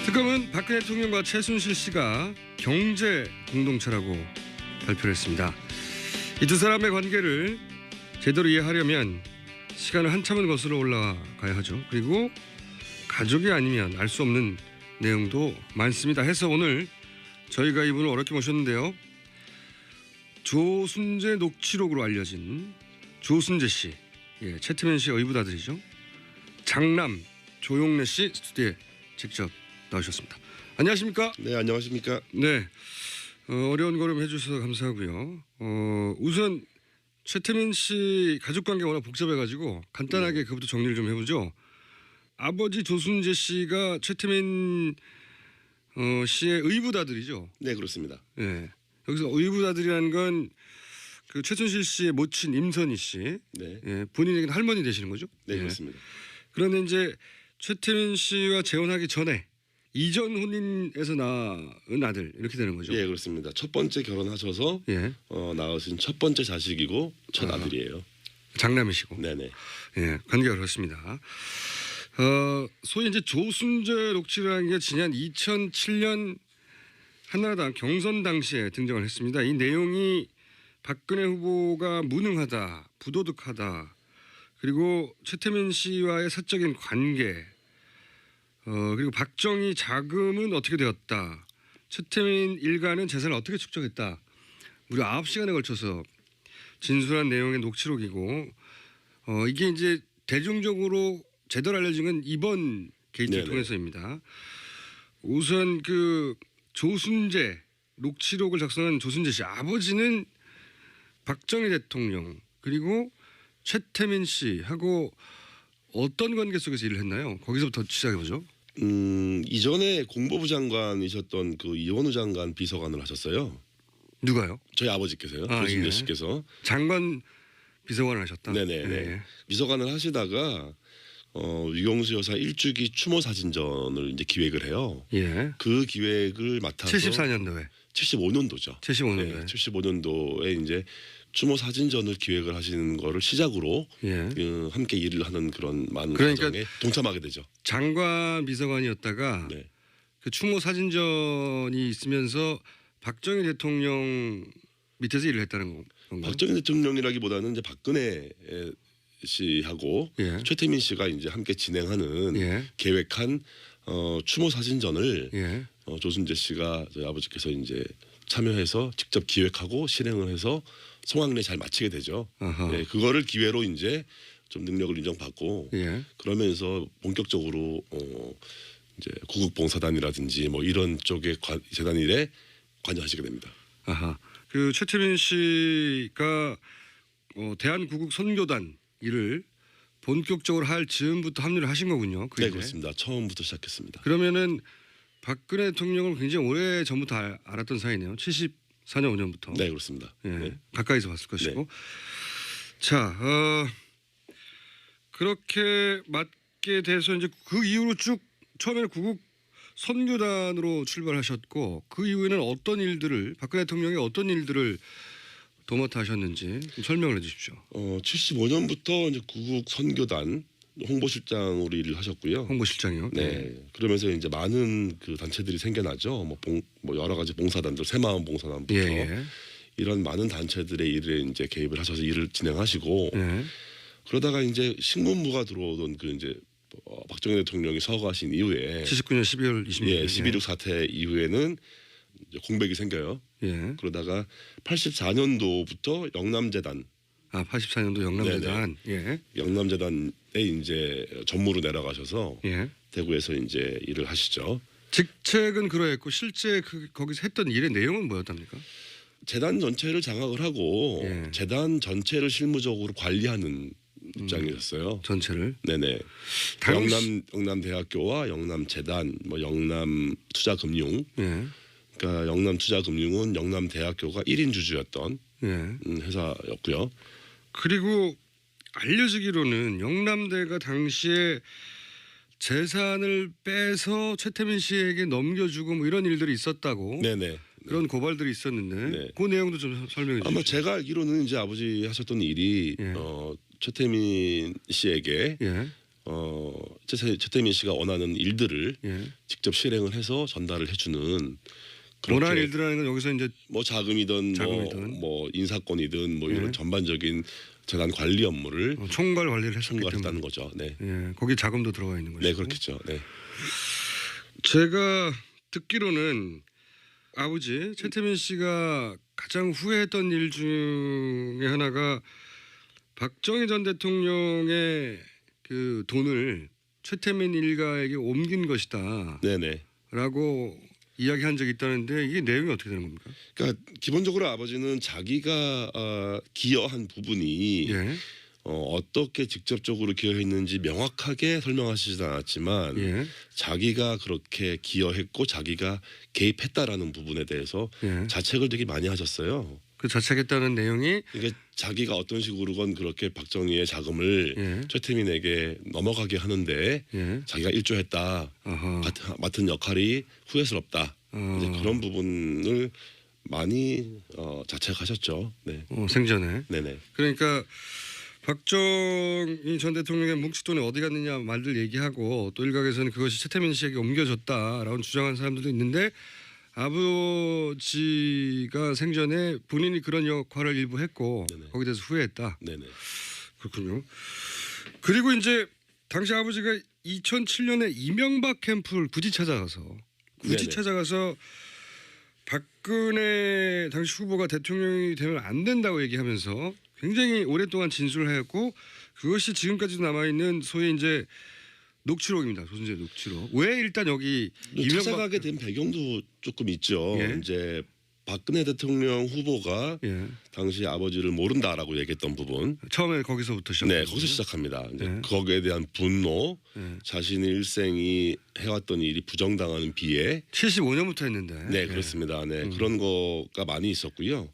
특검은 박근혜 대통령과 최순실 씨가 경제 공동체라고 발표를 했습니다. 이 두 사람의 관계를 제대로 이해하려면 시간을 한참을 거슬러 올라가야 하죠. 그리고 가족이 아니면 알 수 없는 내용도 많습니다. 해서 오늘 저희가 이분을 어렵게 모셨는데요. 조순재 녹취록으로 알려진 조순재 씨, 최태민 씨의 의붓아들이죠. 장남 조용래 씨 스튜디오에 직접 나오셨습니다. 안녕하십니까? 네, 안녕하십니까? 네, 어려운 걸음 해주셔서 감사하고요. 우선 최태민 씨 가족관계 워낙 복잡해가지고 간단하게 그것부터 정리를 좀 해보죠. 아버지 조순재 씨가 최태민 씨의 의붓아들이죠. 네, 그렇습니다. 네, 여기서 의붓아들이라는 건 그 최순실 씨의 모친 임선희 씨, 네, 본인에게는 할머니 되시는 거죠? 네, 그렇습니다. 그런데 이제 최태민 씨와 재혼하기 전에 이전 혼인에서 낳은 아들 이렇게 되는 거죠. 예, 그렇습니다. 첫 번째 결혼하셔서 낳으신 첫 번째 자식이고 첫 아들이에요. 장남이시고. 네네. 관계가 그렇습니다. 소위 이제 조순재 녹취라는 게 지난 2007년 한나라당 경선 당시에 등장을 했습니다. 이 내용이 박근혜 후보가 무능하다, 부도덕하다, 그리고 최태민 씨와의 사적인 관계, 그리고 박정희 자금은 어떻게 되었다, 최태민 일가는 재산을 어떻게 축적했다, 무려 9시간에 걸쳐서 진술한 내용의 녹취록이고, 이게 이제 대중적으로 제대로 알려진 건 이번 게이트를 통해서입니다. 우선 그 조순재 녹취록을 작성한 조순재 씨 아버지는 박정희 대통령 그리고 최태민 씨하고 어떤 관계 속에서 일을 했나요? 거기서부터 시작해보죠. 이전에 공보부 장관이셨던 그 이원우 장관 비서관을 하셨어요. 누가요? 저희 아버지께서요. 조순재 씨께서. 장관 비서관을 하셨다. 네네. 네. 비서관을 하시다가 유경수 여사 1주기 추모 사진전을 이제 기획을 해요. 그 기획을 맡아서 74년도에. 75년도죠. 75년도에. 네, 75년도에 이제 추모 사진전을 기획을 하시는 거를 시작으로 함께 일을 하는 그런 많은 과정에 동참하게 되죠. 장관 비서관이었다가 그 추모 사진전이 있으면서 박정희 대통령 밑에서 일을 했다는 건가요? 박정희 대통령이라기보다는 이제 박근혜 씨하고 최태민 씨가 이제 함께 진행하는 계획한 추모 사진전을 조순재 씨가 저희 아버지께서 이제 참여해서 직접 기획하고 실행을 해서 성황리에 잘 마치게 되죠. 그거를 기회로 이제 좀 능력을 인정받고 그러면서 본격적으로 이제 구국봉사단이라든지 뭐 이런 쪽의 재단 일에 관여하시게 됩니다. 그 최태민 씨가 대한구국선교단 일을 본격적으로 할 즈음부터 합류를 하신 거군요. 네, 그렇습니다. 처음부터 시작했습니다. 그러면은 박근혜 대통령을 굉장히 오래 전부터 알았던 사이네요. 74년 5년부터. 네, 그렇습니다. 가까이서 봤을 것이고. 자, 그렇게 맡게 돼서 이제 그 이후로 쭉 처음에는 구국 선교단으로 출발하셨고 그 이후에는 어떤 일들을 박근혜 대통령이 어떤 일들을 도맡아 하셨는지 좀 설명을 해주십시오. 75년부터 이제 구국 선교단 홍보실장으로 일을 하셨고요. 홍보실장이요? 네. 그러면서 이제 많은 그 단체들이 생겨나죠. 뭐 여러 가지 봉사단들, 새마을 봉사단부터 이런 많은 단체들의 일에 이제 개입을 하셔서 일을 진행하시고 그러다가 이제 신군부가 들어오던 그 이제 박정희 대통령이 서거하신 이후에 79년 12월 26일 12.6 사태 이후에는 이제 공백이 생겨요. 그러다가 84년도부터 영남재단 84년도 영남재단 영남재단에 이제 전무로 내려가셔서 대구에서 이제 일을 하시죠. 직책은 그러했고 실제 거기서 했던 일의 내용은 뭐였답니까? 재단 전체를 장악을 하고 재단 전체를 실무적으로 관리하는 입장이셨어요. 전체를. 네네. 영남대학교와 영남재단, 뭐 영남투자금융. 그러니까 영남투자금융은 영남대학교가 1인 주주였던 회사였고요. 그리고 알려지기로는 영남대가 당시에 재산을 빼서 최태민 씨에게 넘겨주고 뭐 이런 일들이 있었다고. 그런 고발들이 있었는데 그 내용도 좀 설명해 주시죠. 아마 제가 알기로는 이제 아버지 하셨던 일이 최태민 씨에게 최태민 씨가 원하는 일들을 직접 실행을 해서 전달을 해주는. 원하는 일들이라는 건 여기서 이제 뭐 자금이든 뭐 인사권이든 뭐 이런 전반적인 재단 관리 업무를 총괄 관리를 총괄했다는 거죠. 네. 거기 자금도 들어가 있는 거죠. 네, 그렇겠죠. 네. 제가 듣기로는 아버지 최태민 씨가 가장 후회했던 일 중에 하나가 박정희 전 대통령의 그 돈을 최태민 일가에게 옮긴 것이다. 네네. 라고 이야기한 적이 있다는데 이게 내용이 어떻게 되는 겁니까? 그러니까 기본적으로 아버지는 자기가 기여한 부분이 어떻게 직접적으로 기여했는지 명확하게 설명하시지 않았지만 자기가 그렇게 기여했고 자기가 개입했다라는 부분에 대해서 자책을 되게 많이 하셨어요. 그 자책했다는 내용이 이게 자기가 어떤 식으로건 그렇게 박정희의 자금을 최태민에게 넘어가게 하는데 자기가 일조했다. 맡은 역할이 후회스럽다. 이제 그런 부분을 많이 자책하셨죠. 네. 생전에. 네네. 그러니까 박정희 전 대통령의 뭉칫돈이 어디 갔느냐 말들 얘기하고 또 일각에서는 그것이 최태민 씨에게 옮겨졌다라고 주장하는 사람들도 있는데 아버지가 생전에 본인이 그런 역할을 일부 했고 거기에 대해서 후회했다. 네네. 그렇군요. 그리고 이제 당시 아버지가 2007년에 이명박 캠프를 굳이 찾아가서 박근혜 당시 후보가 대통령이 되면 안 된다고 얘기하면서 굉장히 오랫동안 진술을 했고 그것이 지금까지도 남아있는 소위 이제 녹취록입니다. 조선제 녹취록. 왜 일단 여기 찾아가게 된 배경도 조금 있죠. 이제 박근혜 대통령 후보가 당시 아버지를 모른다라고 얘기했던 부분. 처음에 거기서부터 네, 거기서 시작합니다. 이제 거기에 대한 분노, 자신의 일생이 해왔던 일이 부정당하는 비애. 75년부터 했는데. 네, 그렇습니다. 네, 그런 거가 많이 있었고요.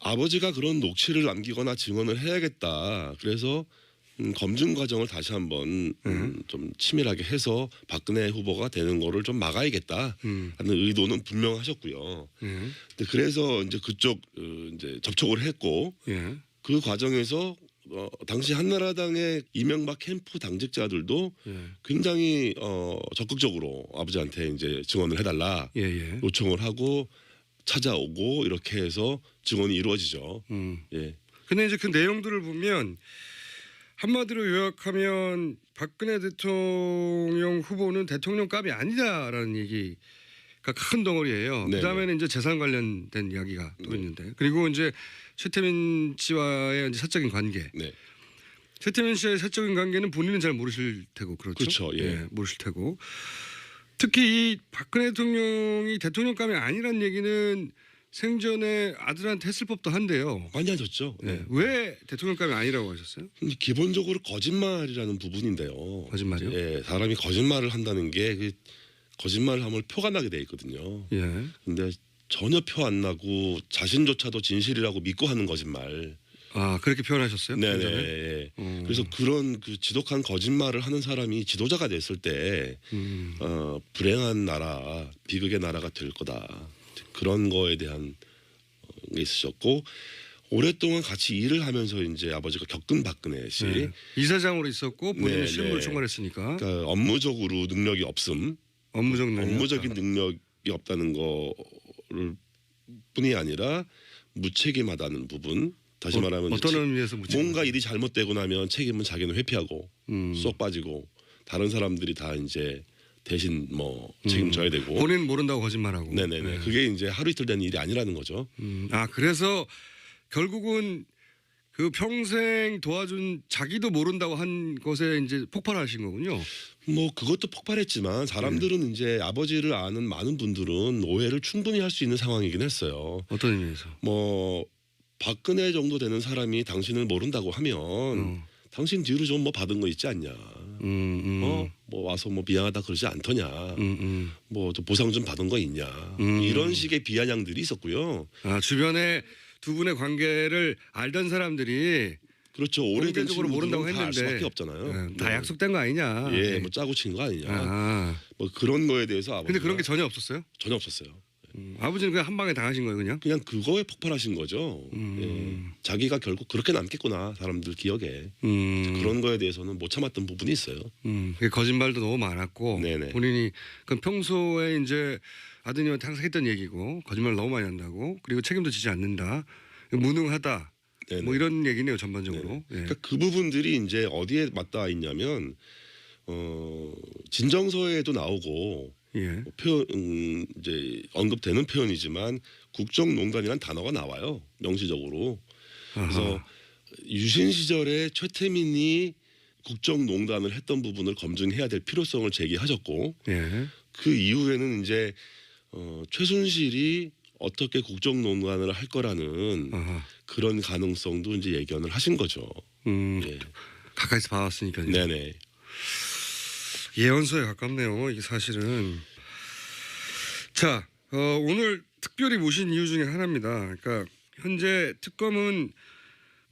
아버지가 그런 녹취를 남기거나 증언을 해야겠다. 그래서 검증 과정을 다시 한번 좀 치밀하게 해서 박근혜 후보가 되는 거를 좀 막아야겠다 하는 의도는 분명하셨고요. 그래서 이제 그쪽 이제 접촉을 했고 그 과정에서 당시 한나라당의 이명박 캠프 당직자들도 굉장히 적극적으로 아버지한테 이제 증언을 해달라 요청을 하고 찾아오고 이렇게 해서 증언이 이루어지죠. 근데 이제 그 내용들을 보면 한마디로 요약하면 박근혜 대통령 후보는 대통령감이 아니다라는 얘기가 큰 덩어리예요. 그다음에는 이제 재산 관련된 이야기가 또 있는데 그리고 이제 최태민 씨와의 이제 사적인 관계. 최태민 씨와의 사적인 관계는 본인은 잘 모르실 테고 그렇죠. 모르실 테고 특히 이 박근혜 대통령이 대통령감이 아니란 얘기는 생전에 아들한테 했을 법도 한데요. 많이 하셨죠. 왜 대통령감이 아니라고 하셨어요? 기본적으로 거짓말이라는 부분인데요. 거짓말이요? 사람이 거짓말을 한다는 게 그 거짓말을 하면 표가 나게 돼 있거든요. 근데 전혀 표 안 나고 자신조차도 진실이라고 믿고 하는 거짓말. 아, 그렇게 표현하셨어요? 네네. 그래서 그런 그 지독한 거짓말을 하는 사람이 지도자가 됐을 때 불행한 나라, 비극의 나라가 될 거다. 그런 거에 대한 게 있으셨고 오랫동안 같이 일을 하면서 이제 아버지가 겪은 박근혜 씨 이사장으로 있었고 본인은 실무를 총괄했으니까 그러니까 업무적으로 능력이 없음, 업무적인 능력이 없다는 거를 뿐이 아니라 무책임하다는 부분. 다시 말하면 어떤 의미에서 뭔가 일이 잘못되고 나면 책임은 자기는 회피하고 쏙 빠지고 다른 사람들이 다 이제 대신 뭐 책임져야 되고 본인 모른다고 거짓말하고. 네네네. 그게 이제 하루 이틀 된 일이 아니라는 거죠. 아 그래서 결국은 그 평생 도와준 자기도 모른다고 한 것에 이제 폭발하신 거군요. 뭐 그것도 폭발했지만 사람들은 이제 아버지를 아는 많은 분들은 오해를 충분히 할 수 있는 상황이긴 했어요. 어떤 의미에서? 뭐 박근혜 정도 되는 사람이 당신을 모른다고 하면 당신 뒤로 좀 뭐 받은 거 있지 않냐. 뭐 와서 뭐 미안하다 그러지 않더냐. 뭐 보상 좀 받은 거 있냐. 이런 식의 비아냥들이 있었고요. 아 주변에 두 분의 관계를 알던 사람들이 그렇죠. 오래된 적으로 모른다고 다 알 했는데 수밖에 없잖아요. 다 약속된 거 아니냐. 뭐 짜고 친 거 아니냐. 뭐 그런 거에 대해서 아버지가 근데 그런 게 전혀 없었어요? 전혀 없었어요. 아버지는 그냥 한 방에 당하신 거예요, 그냥? 그냥 그거에 폭발하신 거죠. 예. 자기가 결국 그렇게 남겠구나 사람들 기억에. 그런 거에 대해서는 못 참았던 부분이 있어요. 거짓말도 너무 많았고 네네. 본인이 그 평소에 이제 아드님한테 항상 했던 얘기고 거짓말 너무 많이 한다고 그리고 책임도 지지 않는다, 무능하다. 네네. 뭐 이런 얘기네요 전반적으로. 예. 그러니까 그 부분들이 이제 어디에 맞닿아 있냐면 진정서에도 나오고 예. 표현 이제 언급되는 표현이지만 국정농단이란 단어가 나와요 명시적으로. 그래서 아하. 유신 시절에 최태민이 국정농단을 했던 부분을 검증해야 될 필요성을 제기하셨고 예. 그 이후에는 이제 최순실이 어떻게 국정농단을 할 거라는 아하. 그런 가능성도 이제 예견을 하신 거죠. 예. 가까이서 봐왔으니까요. 네네. 예언서에 가깝네요. 이게 사실은. 자, 오늘 특별히 모신 이유 중에 하나입니다. 그러니까 현재 특검은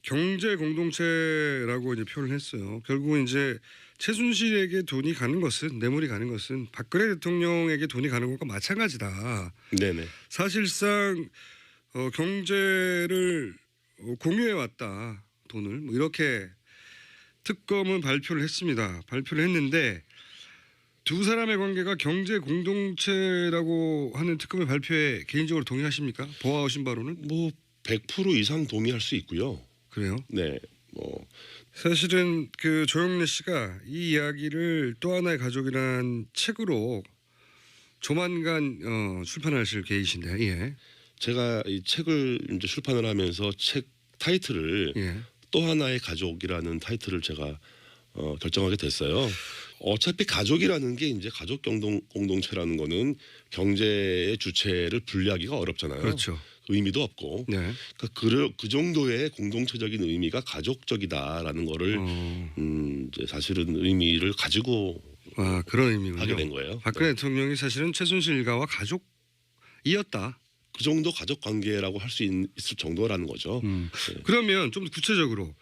경제 공동체라고 이제 표현을 했어요. 결국은 이제 최순실에게 돈이 가는 것은, 뇌물이 가는 것은 박근혜 대통령에게 돈이 가는 것과 마찬가지다. 네네. 사실상 경제를 공유해 왔다, 돈을. 뭐 이렇게 특검은 발표를 했습니다. 발표를 했는데 두 사람의 관계가 경제 공동체라고 하는 특검의 발표에 개인적으로 동의하십니까? 보아오신 바로는? 뭐 100% 이상 동의할 수 있고요. 그래요? 네. 뭐 사실은 그 조영래 씨가 이 이야기를 또 하나의 가족이란 책으로 조만간 출판하실 계획이신데, 예. 제가 이 책을 이제 출판을 하면서 책 타이틀을 예. 또 하나의 가족이라는 타이틀을 제가 결정하게 됐어요. 어차피 가족이라는 게 이제 가족 공동체라는 거는 경제의 주체를 분리하기가 어렵잖아요. 그렇죠. 의미도 없고. 네. 그러니까 그 정도의 공동체적인 의미가 가족적이다라는 거를 이제 사실은 의미를 가지고 그런 의미군요. 하게 된 거예요. 박근혜 네. 대통령이 사실은 최순실 일가와 가족이었다. 그 정도 가족 관계라고 할 수 있을 정도라는 거죠. 네. 그러면 좀 구체적으로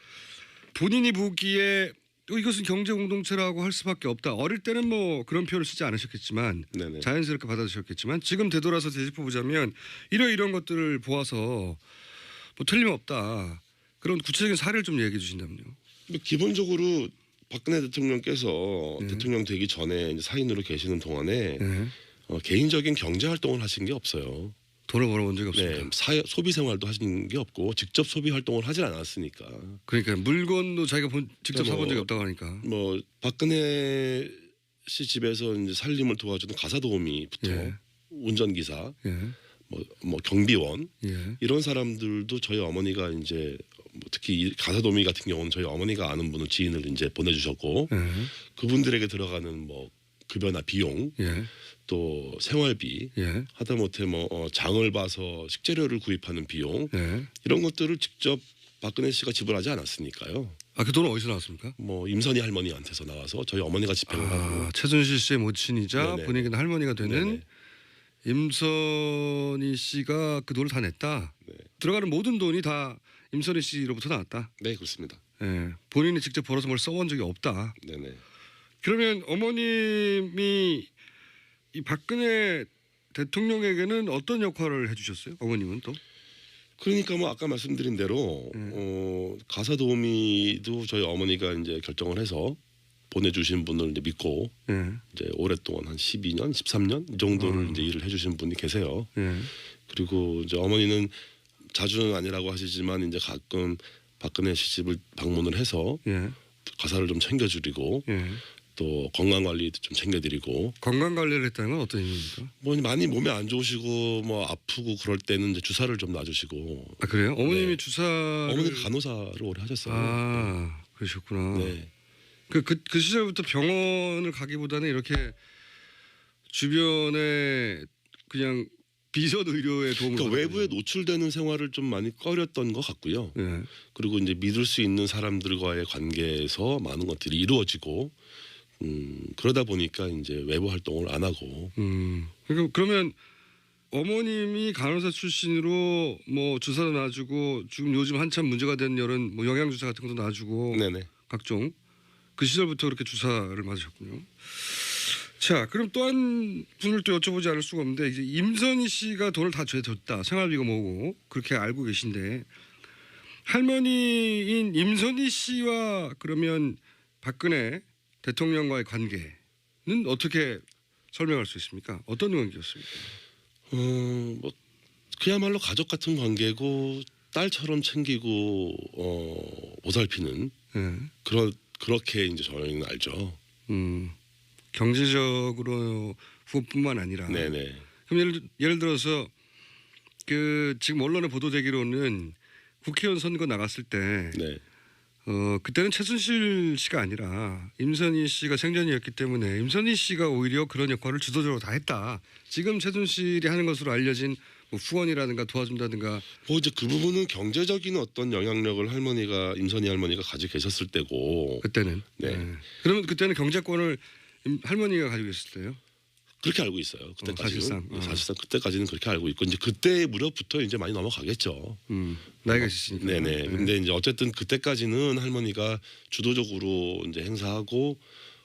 본인이 보기에 이것은 경제 공동체라고 할 수밖에 없다. 어릴 때는 뭐 그런 표현을 쓰지 않으셨겠지만 네네. 자연스럽게 받아들였겠지만 지금 되돌아서 되짚어보자면 이런 것들을 보아서 뭐 틀림없다. 그런 구체적인 사례를 좀 얘기해 주신다면요. 기본적으로 박근혜 대통령께서 대통령 되기 전에 이제 사인으로 계시는 동안에 개인적인 경제 활동을 하신 게 없어요. 돈을 벌어본 적이 없습니다. 네, 소비 생활도 하신 게 없고 직접 소비 활동을 하질 않았으니까. 그러니까 물건도 자기가 직접 사본 적이 없다고 하니까. 뭐 박근혜 씨 집에서 이제 살림을 도와주는 가사 도우미부터 운전기사, 뭐 경비원 이런 사람들도 저희 어머니가 이제 뭐 특히 이 가사 도우미 같은 경우는 저희 어머니가 아는 분을 지인을 이제 보내주셨고 그분들에게 들어가는 뭐 급여나 비용. 또 생활비, 하다못해 뭐 장을 봐서 식재료를 구입하는 비용 이런 것들을 직접 박근혜 씨가 지불하지 않았으니까요. 그 돈은 어디서 나왔습니까? 뭐 임선희 할머니한테서 나와서 저희 어머니가 집행을 하고. 최순실 씨의 모친이자 본인에게 할머니가 되는 네네. 임선희 씨가 그 돈을 다 냈다. 들어가는 모든 돈이 다 임선희 씨로부터 나왔다. 네, 그렇습니다. 본인이 직접 벌어서 뭘 써본 적이 없다. 네네. 그러면 어머님이 이 박근혜 대통령에게는 어떤 역할을 해주셨어요? 어머님은 또? 그러니까 뭐 아까 말씀드린 대로 가사 도우미도 저희 어머니가 이제 결정을 해서 보내주신 분을 이제 믿고 이제 오랫동안 한 12년, 13년 이 정도를 이제 일을 해주신 분이 계세요. 그리고 이제 어머니는 자주는 아니라고 하시지만 이제 가끔 박근혜 씨 집을 방문을 해서 가사를 좀 챙겨드리고. 또 건강 관리도 좀 챙겨드리고. 건강 관리를 했다는 건 어떤 의미입니까? 뭐 많이 몸이 안 좋으시고 뭐 아프고 그럴 때는 이제 주사를 좀 놔주시고. 그래요? 어머님이 주사를. 어머니가 간호사를 오래 하셨어요. 그러셨구나. 네. 그 시절부터 병원을 가기보다는 이렇게 주변에 그냥 비선 의료에 도움을. 그러니까 외부에 노출되는 생활을 좀 많이 꺼렸던 것 같고요. 그리고 이제 믿을 수 있는 사람들과의 관계에서 많은 것들이 이루어지고. 그러다 보니까 이제 외부 활동을 안 하고. 그러면 어머님이 간호사 출신으로 뭐 주사도 놔주고 지금 요즘 한참 문제가 된 이런 뭐 영양 주사 같은 것도 놔주고. 각종 그 시절부터 그렇게 주사를 맞으셨군요. 자, 그럼 또 한 분을 또 여쭤보지 않을 수가 없는데 이제 임선희 씨가 돈을 다 줬다. 생활비가 뭐고 그렇게 알고 계신데 할머니인 임선희 씨와 그러면 박근혜 대통령과의 관계는 어떻게 설명할 수 있습니까? 어떤 관계였습니까? 뭐 그야말로 가족 같은 관계고 딸처럼 챙기고 보살피는 그렇게 이제 저희는 알죠. 경제적으로 후원뿐만 아니라. 네네. 그럼 예를 들어서 그 지금 언론에 보도되기로는 국회의원 선거 나갔을 때 네. 그때는 최순실 씨가 아니라 임선희 씨가 생전이었기 때문에 임선희 씨가 오히려 그런 역할을 주도적으로 다 했다. 지금 최순실이 하는 것으로 알려진 뭐 후원이라든가 도와준다든가. 뭐 이제 그 부분은 경제적인 어떤 영향력을 임선희 할머니가 가지고 계셨을 때고. 그때는. 네. 그러면 그때는 경제권을 할머니가 가지고 있을 때요? 그렇게 알고 있어요. 그때까지는. 사실상 그때까지는 그렇게 알고 있고 이제 그때 무렵부터 이제 많이 넘어가겠죠. 나이가 있으시니까. 네네. 근데 이제 어쨌든 그때까지는 할머니가 주도적으로 이제 행사하고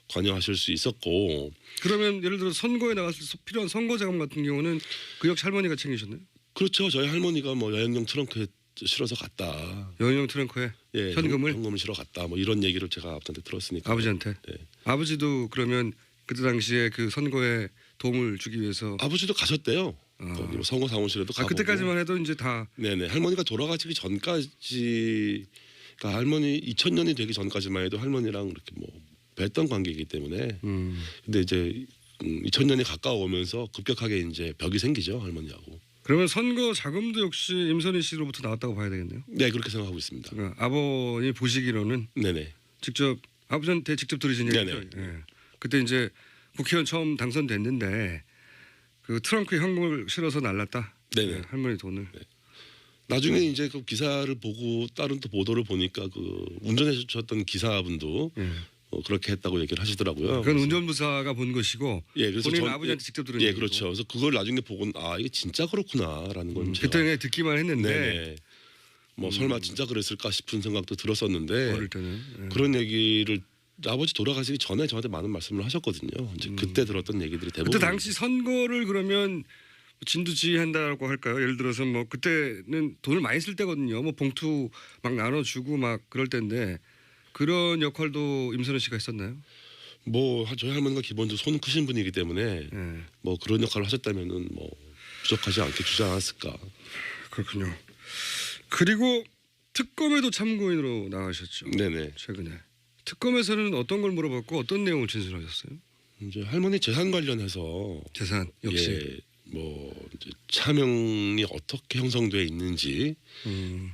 관여하실 수 있었고. 그러면 예를 들어 선거에 나갔을 때 필요한 선거 자금 같은 경우는 그 역시 할머니가 챙기셨나요? 그렇죠. 저희 할머니가 뭐 여행용 트렁크에 실어서 갔다. 여행용 트렁크에 예, 현금을 실어 갔다. 뭐 이런 얘기를 제가 아버지한테 들었으니까. 아버지한테. 네. 아버지도 그러면 그때 당시에 그 선거에 도움을 주기 위해서. 아버지도 가셨대요. 거기 뭐 선거 사무실에도 가보고. 그때까지만 해도 이제 다. 네네. 할머니가 돌아가시기 전까지, 그러니까 할머니 2000년이 되기 전까지만 해도 할머니랑 이렇게 뭐 뵀던 관계이기 때문에. 근데 이제 2000년이 가까워오면서 급격하게 이제 벽이 생기죠, 할머니하고. 그러면 선거 자금도 역시 임선희 씨로부터 나왔다고 봐야 되겠네요. 네, 그렇게 생각하고 있습니다. 그러니까 아버님 보시기로는. 네네. 직접 아버지한테 직접 들으신 얘기죠. 네. 그때 이제 국회의원 처음 당선됐는데 그 트렁크에 현금을 실어서 날랐다. 네네. 할머니 돈을. 네. 나중에 이제 그 기사를 보고 다른 또 보도를 보니까 그 운전해 주셨던 기사분도 그렇게 했다고 얘기를 하시더라고요. 그건 운전부사가 본 것이고. 예, 그래서 본인 아버지한테 직접 들은. 예, 그렇죠. 그래서 그걸 나중에 보고 이게 진짜 그렇구나라는 걸 그때 그냥 듣기만 했는데. 네네. 뭐 설마 진짜 그랬을까 싶은 생각도 들었었는데. 어릴 때는. 그런 얘기를 아버지 돌아가시기 전에 저한테 많은 말씀을 하셨거든요. 이제 그때 들었던 얘기들이 대부분. 그때 당시 선거를 그러면 진두지휘한다고 할까요? 예를 들어서 뭐 그때는 돈을 많이 쓸 때거든요. 뭐 봉투 막 나눠주고 막 그럴 때인데 그런 역할도 임선희 씨가 했었나요? 뭐 저희 할머니가 기본적으로 손 크신 분이기 때문에 뭐 그런 역할을 하셨다면은 뭐 부족하지 않게 주지 않았을까. 그렇군요. 그리고 특검에도 참고인으로 나가셨죠. 네네. 최근에 특검에서는 어떤 걸 물어봤고 어떤 내용을 진술하셨어요? 이제 할머니 재산 관련해서. 재산 역시. 예, 뭐 이제 차명이 어떻게 형성돼 있는지,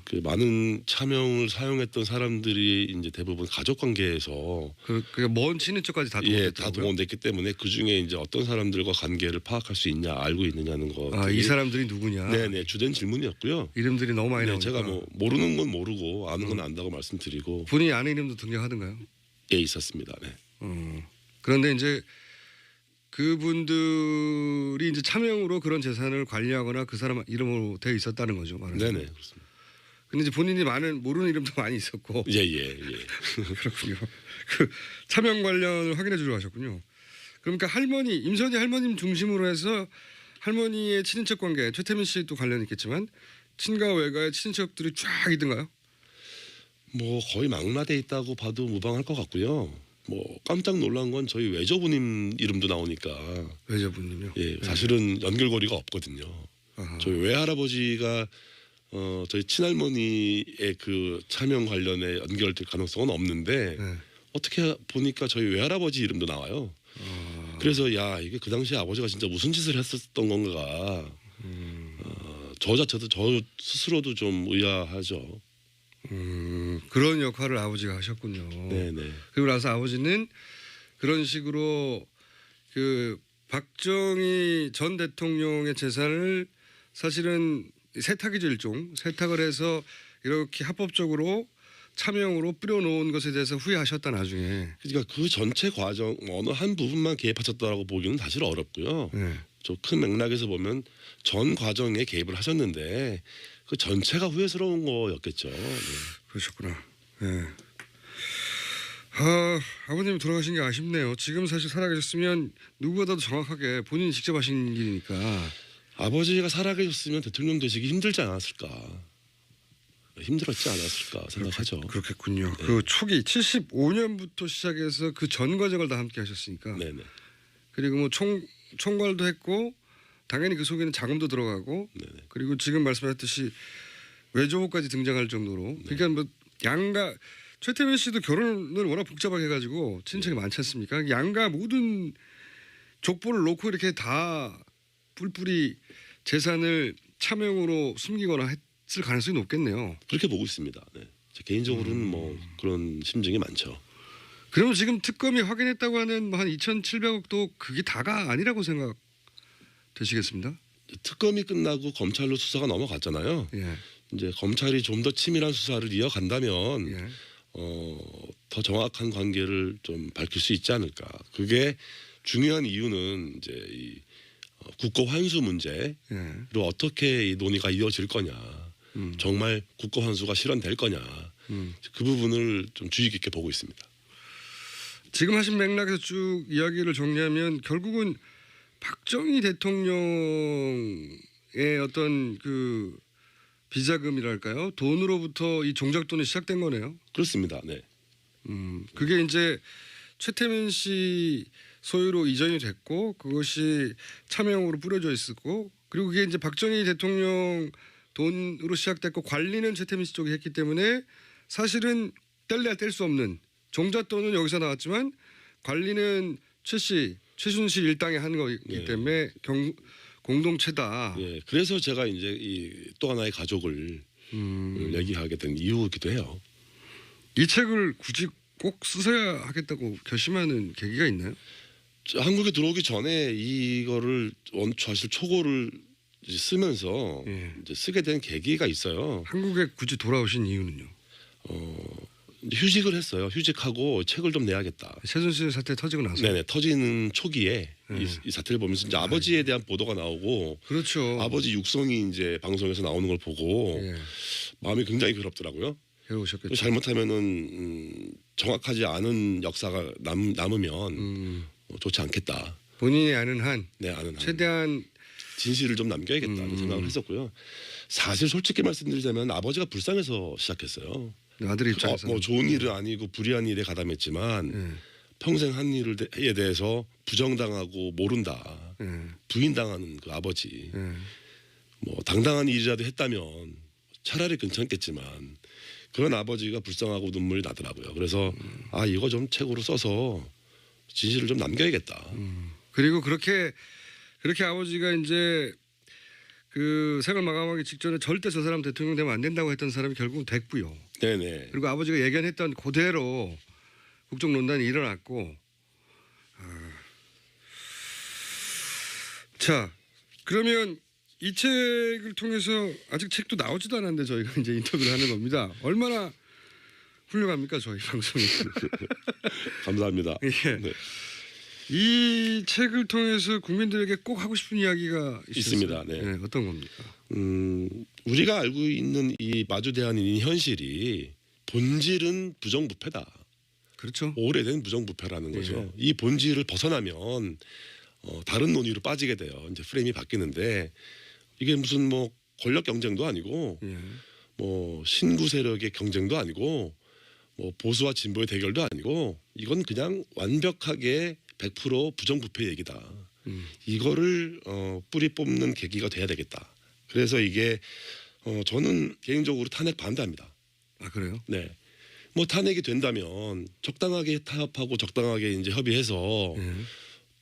그 많은 차명을 사용했던 사람들이 이제 대부분 가족 관계에서 그러니까 먼 친인척까지 다 동원됐다고요? 다 동원됐기 때문에 그 중에 이제 어떤 사람들과 관계를 파악할 수 있냐, 알고 있느냐는 거. 이 사람들이 누구냐? 네네, 주된 질문이었고요. 이름들이 너무 많이 나오니까. 제가 뭐 모르는 건 모르고 아는 건 안다고 말씀드리고. 본인이 아는 이름도 등장하던가요? 예, 있었습니다. 네. 그런데 이제 그분들이 이제 차명으로 그런 재산을 관리하거나 그 사람 이름으로 되어 있었다는 거죠, 말하자면. 네네, 그렇습니다. 근데 이제 본인이 모르는 이름도 많이 있었고. 예. 그렇군요. 그 차명 관련을 확인해 주려고 하셨군요. 그러니까 임선희 할머님 중심으로 해서 할머니의 친인척 관계, 최태민 씨도 관련이 있겠지만 친가 외가의 친인척들이 쫙 있던가요? 뭐 거의 망라돼 있다고 봐도 무방할 것 같고요. 뭐 깜짝 놀란 건 저희 외조부님 이름도 나오니까. 외조부님요? 예, 사실은 연결고리가 없거든요. 저희 외할아버지가 저희 친할머니의 그 차명 관련에 연결될 가능성은 없는데 어떻게 보니까 저희 외할아버지 이름도 나와요. 그래서 이게 그 당시에 아버지가 진짜 무슨 짓을 했었던 건가. 저 스스로도 좀 의아하죠. 그런 역할을 아버지가 하셨군요. 네네. 그리고 나서 아버지는 그런 식으로 그 박정희 전 대통령의 재산을 사실은 세탁이죠, 일종 세탁을 해서 이렇게 합법적으로 차명으로 뿌려놓은 것에 대해서 후회하셨다 나중에. 그러니까 그 전체 과정 어느 한 부분만 개입하셨다라고 보기는 사실 어렵고요. 좀 큰 맥락에서 보면 전 과정에 개입을 하셨는데 그 전체가 후회스러운 거였겠죠. 네. 그러셨구나. 네. 아버님이 돌아가신 게 아쉽네요. 지금 사실 살아계셨으면 누구보다도 정확하게 본인이 직접 하신 일이니까. 아버지가 살아계셨으면 대통령 되시기 힘들지 않았을까. 힘들었지 않았을까 생각하죠. 그렇겠군요. 네. 그 초기 75년부터 시작해서 그 전 과정을 다 함께 하셨으니까. 네네. 그리고 뭐 총괄도 했고 당연히 그 속에는 자금도 들어가고 네네. 그리고 지금 말씀하셨듯이 외조부까지 등장할 정도로 네. 그러니까 뭐 양가 최태민 씨도 결혼을 워낙 복잡하게 해가지고 친척이 많지 않습니까? 양가 모든 족보를 놓고 이렇게 다 뿔뿔이 재산을 차명으로 숨기거나 했을 가능성이 높겠네요. 그렇게 보고 있습니다. 네. 제 개인적으로는 뭐 그런 심증이 많죠. 그러면 지금 특검이 확인했다고 하는 한 2,700억도 그게 다가 아니라고 생각되시겠습니다? 특검이 끝나고 검찰로 수사가 넘어갔잖아요. 예. 이제 검찰이 좀 더 치밀한 수사를 이어간다면 예. 더 정확한 관계를 좀 밝힐 수 있지 않을까. 그게 중요한 이유는 이제 이 국고 환수 문제로 예. 어떻게 이 논의가 이어질 거냐. 정말 국고 환수가 실현될 거냐. 그 부분을 좀 주의 깊게 보고 있습니다. 지금 하신 맥락에서 쭉 이야기를 정리하면 결국은 박정희 대통령의 어떤 그 비자금이랄까요? 돈으로부터 이 종잣돈이 시작된 거네요. 그렇습니다. 네. 그게 이제 최태민 씨 소유로 이전이 됐고 그것이 차명으로 뿌려져 있었고 그리고 그게 이제 박정희 대통령 돈으로 시작됐고 관리는 최태민 씨 쪽이 했기 때문에 사실은 뗄래야 뗄 수 없는 종잣돈은 여기서 나왔지만 관리는 최순실 일당이 한 거이기 때문에 공동체다. 예, 그래서 제가 이제 이 또 하나의 가족을 얘기하게 된 이유이기도 해요. 이 책을 굳이 꼭 쓰셔야 하겠다고 결심하는 계기가 있나요? 한국에 들어오기 전에 이거를 사실 초고를 이제 쓰면서 이제 쓰게 된 계기가 있어요. 한국에 굳이 돌아오신 이유는요? 휴직을 했어요. 휴직하고 책을 좀 내야겠다. 최순실 사태 터지고 나서. 네네. 터지는 초기에 이 사태를 보면서 이제 아버지에 대한 보도가 나오고, 그렇죠. 아버지 육성이 이제 방송에서 나오는 걸 보고 마음이 굉장히 괴롭더라고요. 괴로우셨겠죠. 잘못하면은 정확하지 않은 역사가 남으면 좋지 않겠다. 본인이 아는 한, 아는 한 최대한 진실을 좀 남겨야겠다는 생각을 했었고요. 사실 솔직히 말씀드리자면 아버지가 불쌍해서 시작했어요. 아들 입장에서 뭐 좋은 일은 아니고 불의한 일에 가담했지만 평생 한 일에 대해서 부정당하고 모른다. 부인당하는 그 아버지. 뭐 당당한 일이라도 했다면 차라리 괜찮겠지만 그런 아버지가 불쌍하고 눈물이 나더라고요. 그래서 이거 좀 책으로 써서 진실을 좀 남겨야겠다. 그리고 그렇게 아버지가 이제 그 생을 마감하기 직전에 절대 저 사람 대통령 되면 안 된다고 했던 사람이 결국은 됐고요. 네네. 그리고 아버지가 예견했던 그대로 국정농단이 일어났고. 자, 그러면 이 책을 통해서 아직 책도 나오지도 않았는데 저희가 이제 인터뷰를 하는 겁니다. 얼마나 훌륭합니까 저희 방송이. 감사합니다. 예. 네. 이 책을 통해서 국민들에게 꼭 하고 싶은 이야기가 있습니다. 네. 어떤 겁니까? 우리가 알고 있는 이 마주대한인 이 현실이 본질은 부정부패다. 그렇죠. 오래된 부정부패라는 거죠. 이 본질을 벗어나면 다른 논의로 빠지게 돼요. 이제 프레임이 바뀌는데 이게 무슨 뭐 권력 경쟁도 아니고 뭐 신구 세력의 경쟁도 아니고 뭐 보수와 진보의 대결도 아니고 이건 그냥 완벽하게 100% 부정부패 얘기다. 이거를 뿌리 뽑는 계기가 돼야 되겠다. 그래서 이게 저는 개인적으로 탄핵 반대합니다. 아 그래요? 네. 뭐 탄핵이 된다면 적당하게 타협하고 적당하게 이제 협의해서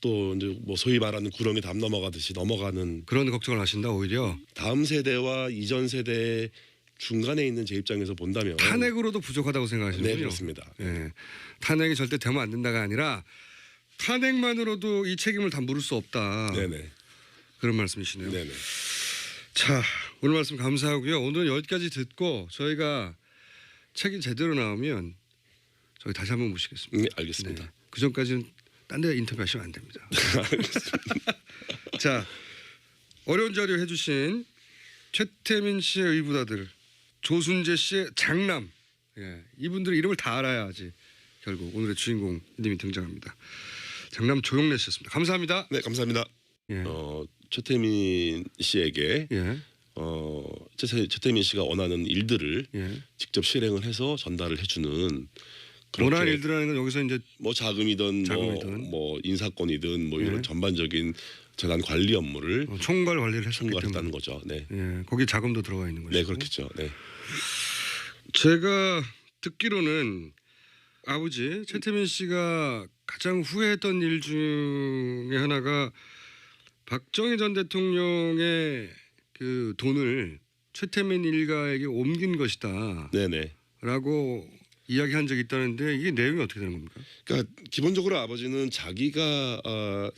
또 이제 뭐 소위 말하는 구렁이 담 넘어가듯이 넘어가는 그런 걱정을 하신다 오히려. 다음 세대와 이전 세대 중간에 있는 제 입장에서 본다면 탄핵으로도 부족하다고 생각하시는군요. 네, 그렇습니다. 네. 탄핵이 절대 되면 안 된다가 아니라 탄핵만으로도 이 책임을 다 물을 수 없다. 네네. 그런 말씀이시네요. 네네. 자, 오늘 말씀 감사하고요. 오늘 여기까지 듣고 저희가 책이 제대로 나오면 저희 다시 한번 모시겠습니다. 네, 알겠습니다. 네. 그 전까지는 딴 데 인터뷰하시면 안 됩니다. 자, 어려운 자료 해주신 최태민 씨의 의붓아들, 조순재 씨의 장남, 이분들 이름을 다 알아야지 결국 오늘의 주인공님이 등장합니다. 장남 조용래 씨였습니다. 감사합니다. 네, 감사합니다. 예. 최태민 씨에게 예. 최태민 씨가 원하는 일들을 예. 직접 실행을 해서 전달을 해주는 원하는 일들이라는 건 여기서 이제 뭐 자금이든 뭐 인사권이든 뭐 이런 전반적인 재단 관리 업무를 총괄 관리를 총괄했다는 거죠. 네. 예. 거기 자금도 들어가 있는 거죠. 네, 그렇겠죠. 네. 제가 듣기로는 아버지 최태민 씨가 가장 후회했던 일 중에 하나가 박정희 전 대통령의 그 돈을 최태민 일가에게 옮긴 것이다. 네네. 라고 이야기한 적이 있다는데 이게 내용이 어떻게 되는 겁니까? 그러니까 기본적으로 아버지는 자기가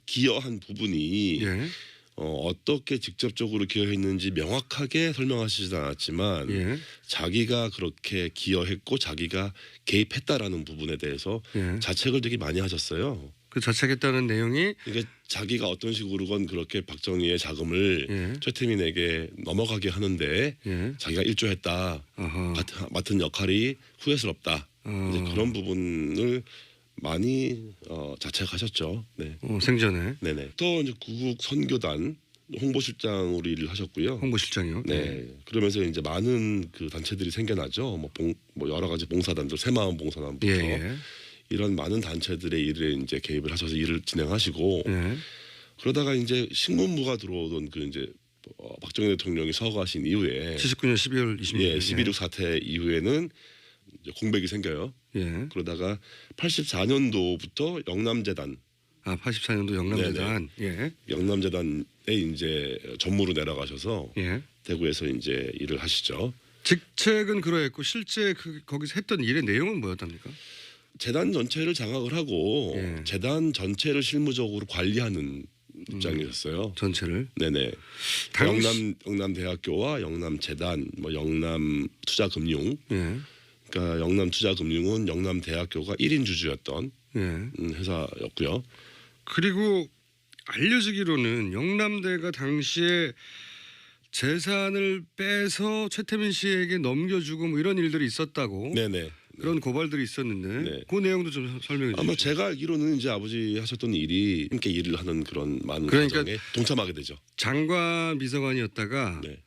기여한 부분이 예. 어떻게 직접적으로 기여했는지 명확하게 설명하시지 않았지만 예. 자기가 그렇게 기여했고 자기가 개입했다라는 부분에 대해서 예. 자책을 되게 많이 하셨어요. 그 자책했다는 내용이 그러니까 자기가 어떤 식으로건 그렇게 박정희의 자금을 예. 최태민에게 넘어가게 하는데 예. 자기가 일조했다. 맡은 역할이 후회스럽다. 이제 그런 부분을 많이 자책하셨죠. 네. 생전에. 네네. 또 이제 구국 선교단 홍보실장으로 일을 하셨고요. 홍보실장이요. 네. 그러면서 이제 많은 그 단체들이 생겨나죠. 뭐 여러 가지 봉사단들, 새마을 봉사단부터 예. 이런 많은 단체들의 일에 이제 개입을 하셔서 일을 진행하시고 예. 그러다가 이제 신문부가 들어오던 그 이제 박정희 대통령이 서거하신 이후에 79년 12월 26일. 예, 12.6 사태 이후에는 이제 공백이 생겨요. 예. 그러다가 84년도부터 영남재단 84년도 영남재단. 예. 영남재단에 이제 전무로 내려가셔서 예. 대구에서 이제 일을 하시죠. 직책은 그러했고 실제 거기서 했던 일의 내용은 뭐였답니까? 재단 전체를 장악을 하고 예. 재단 전체를 실무적으로 관리하는 입장이셨어요. 전체를. 네네. 영남대학교와 영남재단, 뭐 영남투자금융. 예. 그러니까 영남투자금융은 영남대학교가 1인 주주였던 예. 회사였고요. 그리고 알려지기로는 영남대가 당시에 재산을 빼서 최태민 씨에게 넘겨주고 뭐 이런 일들이 있었다고. 네네. 그런 고발들이 있었는데 네. 그 내용도 좀 설명해 주시죠. 아마 제가 알기로는 이제 아버지 하셨던 일이 함께 일을 하는 그런 많은 그러니까 과정에 동참하게 되죠. 장관 비서관이었다가 네.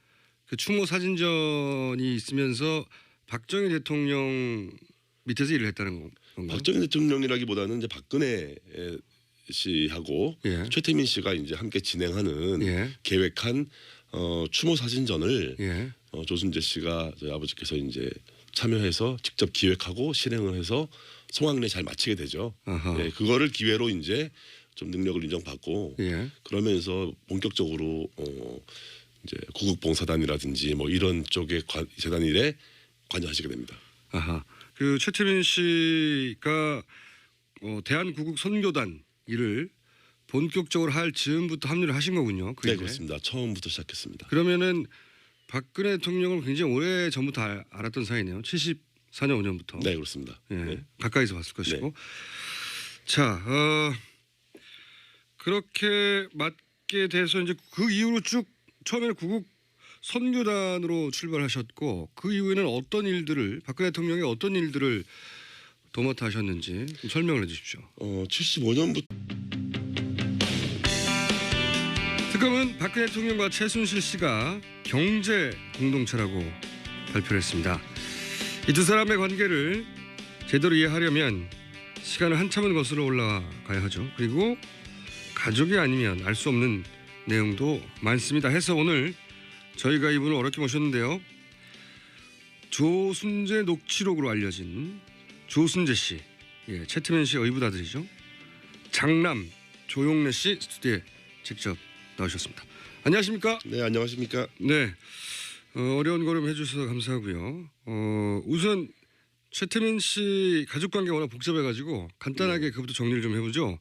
그 추모 사진전이 있으면서 박정희 대통령 밑에서 일을 했다는 건가요? 박정희 대통령이라기보다는 이제 박근혜 씨하고 예. 최태민 씨가 이제 함께 진행하는 예. 계획한 추모 사진전을 예. 조순재 씨가 저희 아버지께서 이제 참여해서 직접 기획하고 실행을 해서 성황리에 잘 마치게 되죠. 예, 그거를 기회로 이제 좀 능력을 인정받고 예. 그러면서 본격적으로 이제 구국봉사단이라든지 뭐 이런 쪽의 재단 일에 관여하시게 됩니다. 그 최태민 씨가 대한구국 선교단 일을 본격적으로 할 즈음부터 합류를 하신 거군요. 네, 그렇습니다. 처음부터 시작했습니다. 그러면은 박근혜 대통령을 굉장히 오래 전부터 알았던 사이네요. 74년 5년부터. 네, 그렇습니다. 예, 네. 가까이서 봤을 것이고. 네. 자, 그렇게 맡게 돼서 이제 그 이후로 쭉 처음에는 구국 선교단으로 출발하셨고 그 이후에는 어떤 일들을 박근혜 대통령이 어떤 일들을 도맡아 하셨는지 좀 설명을 해주십시오. 75년부터 특검은 박근혜 대통령과 최순실 씨가 경제 공동체라고 발표를 했습니다. 이 두 사람의 관계를 제대로 이해하려면 시간을 한참은 거슬러 올라가야 하죠. 그리고 가족이 아니면 알 수 없는 내용도 많습니다. 해서 오늘 저희가 이분을 어렵게 모셨는데요. 조순재 녹취록으로 알려진 조순재 씨, 예, 최태민 씨의 의붓아들이죠. 장남 조용래 씨 스튜디오에 직접 나오셨습니다. 안녕하십니까? 네, 안녕하십니까? 네, 어려운 걸음 해주셔서 감사하고요. 우선 최태민 씨 가족관계가 워낙 복잡해가지고 간단하게 그것부터 정리를 좀 해보죠.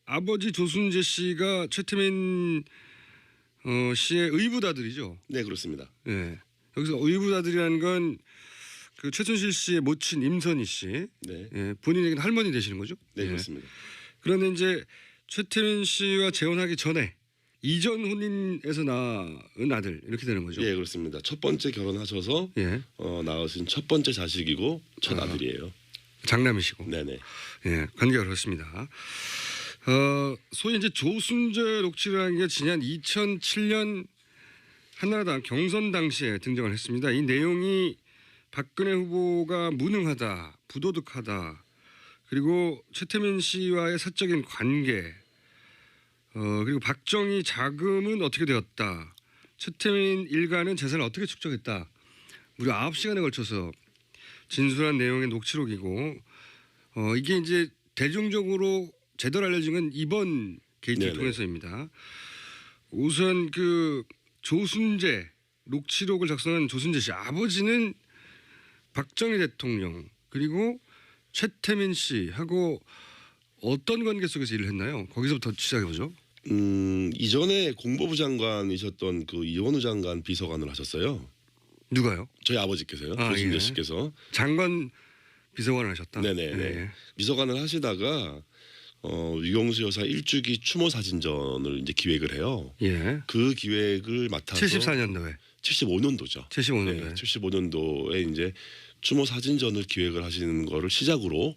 아버지 조순재 씨가 최태민 씨의 의붓아들이죠. 네, 그렇습니다. 네, 여기서 의붓아들이라는 건 그 최순실 씨의 모친 임선희 씨, 네, 예, 본인에게는 할머니 되시는 거죠? 네, 그렇습니다. 그런데 이제 최태민 씨와 재혼하기 전에 이전 혼인에서 낳은 아들 이렇게 되는 거죠? 예, 그렇습니다. 첫 번째 결혼하셔서 예. 낳으신 첫 번째 자식이고 첫 아들이에요. 장남이시고. 네네. 예, 관계가 그렇습니다. 소위 이제 조순재 녹취라는 게 지난 2007년 한나라당 경선 당시에 등장을 했습니다. 이 내용이 박근혜 후보가 무능하다, 부도덕하다, 그리고 최태민 씨와의 사적인 관계, 그리고 박정희 자금은 어떻게 되었다, 최태민 일가는 재산을 어떻게 축적했다, 무려 9시간에 걸쳐서 진술한 내용의 녹취록이고, 이게 이제 대중적으로 제대로 알려진 건 이번 게이트를 통해서입니다. 우선 그 조순재 녹취록을 작성한 조순재 씨 아버지는 박정희 대통령 그리고 최태민 씨하고 어떤 관계 속에서 일을 했나요? 거기서부터 시작해 보죠. 이전에 공보부 장관이셨던 그 이원우 장관 비서관을 하셨어요. 누가요? 저희 아버지께서요. 조순재 씨께서 장관 비서관을 하셨다. 네네. 네. 비서관을 하시다가 유경수 여사 일주기 추모 사진전을 이제 기획을 해요. 예. 그 기획을 맡아서 74년도에. 75년도죠. 75년도에. 네, 75년도에 이제 추모 사진전을 기획을 하시는 거를 시작으로